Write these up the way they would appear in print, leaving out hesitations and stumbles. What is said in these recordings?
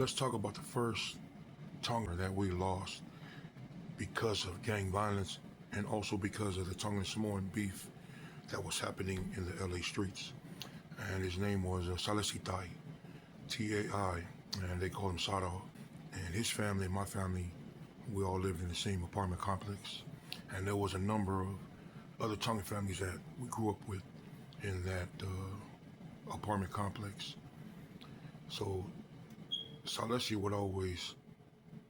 Let's talk about the first Tongan that we lost because of gang violence and also because of the Tongan Samoan beef that was happening in the LA streets. And his name was Tai, T-A-I, and they called him Sado. And his family and my family, we all lived in the same apartment complex. And there was a number of other Tongan families that we grew up with in that apartment complex. So Salesi would always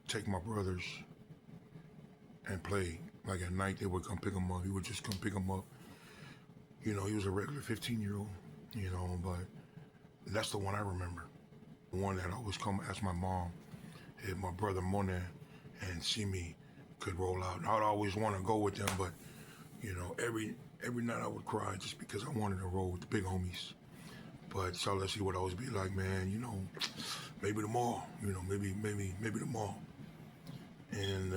take my brothers and play. Like at night, they would come pick him up. He would just come pick him up. You know, he was a regular 15-year-old, you know, but that's the one I remember. The one that always come ask my mom if my brother Monet and Simi could roll out. And I'd always want to go with them, but, you know, every night I would cry just because I wanted to roll with the big homies. But Salesi would always be like, man, you know, maybe tomorrow, you know, maybe tomorrow. And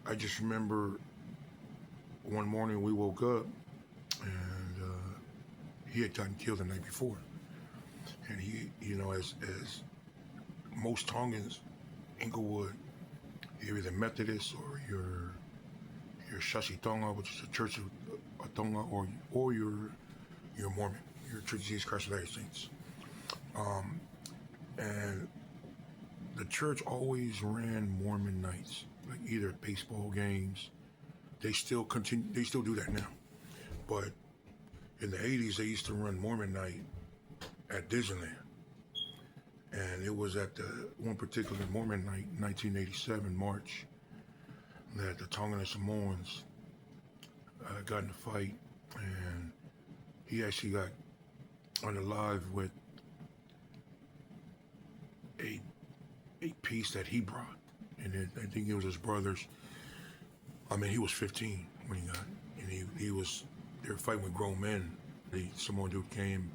I just remember one morning we woke up and he had gotten killed the night before. And he, you know, as most Tongans, Inglewood, you're either Methodist or you're Shashi Tonga, which is a Church of Tonga, or you're Mormon. You're Church of Jesus Christ of Latter-day Saints. And the church always ran Mormon nights, like either baseball games. They still do that now. But in the 80s, they used to run Mormon night at Disneyland. And it was at the one particular Mormon night, 1987, March, that the Tongan Samoans got in a fight, and he actually got unalive with a piece that he brought. And I think it was his brother's. I mean, he was 15 when he got, and they were fighting with grown men. The Samoan dude came,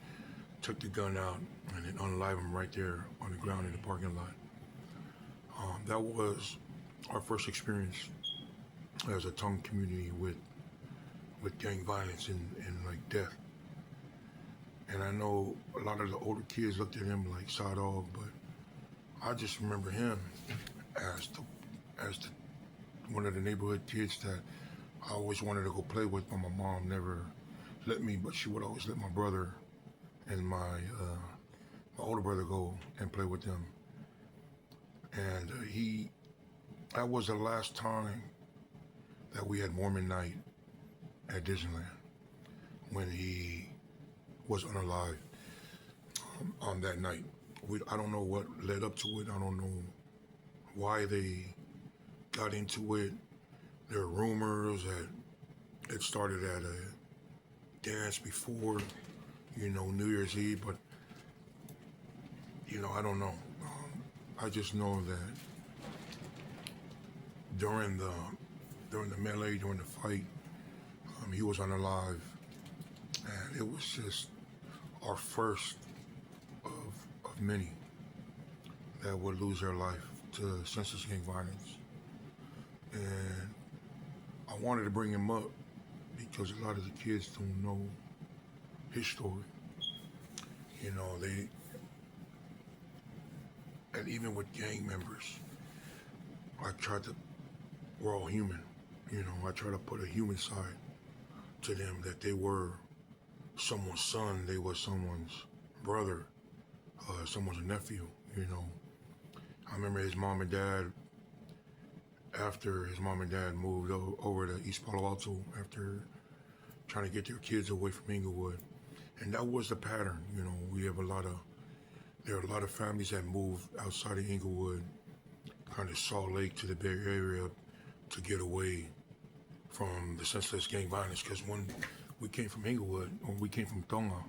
took the gun out, and then unalived him right there on the ground in the parking lot. That was our first experience as a Tongan community with gang violence and like death. And I know a lot of the older kids looked at him like Sado, but I just remember him as the one of the neighborhood kids that I always wanted to go play with, but my mom never let me, but she would always let my brother and my older brother go and play with them. And that was the last time that we had Mormon night at Disneyland, when he was unalive on that night. I don't know what led up to it. I don't know why they got into it. There are rumors that it started at a dance before, you know, New Year's Eve, but, you know, I don't know. I just know that during the melee, during the fight, he was unalive, and it was just our first of many that would lose their life to senseless gang violence. And I wanted to bring him up because a lot of the kids don't know his story. You know, and even with gang members, we're all human. You know, I try to put a human side to them, that they were someone's son, they were someone's brother, someone's nephew, you know. I remember his mom and dad, after his mom and dad moved over to East Palo Alto after trying to get their kids away from Inglewood. And that was the pattern, you know. There are a lot of families that moved outside of Inglewood, kind of Salt Lake to the Bay Area, to get away from the senseless gang violence. Because when we came from Inglewood, or we came from Tonga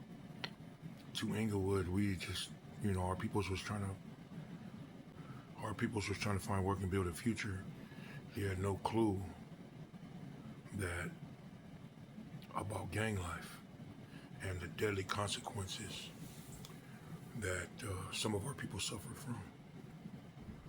to Inglewood, we just, you know, our peoples was trying to find work and build a future. They had no clue about gang life and the deadly consequences that some of our people suffered from.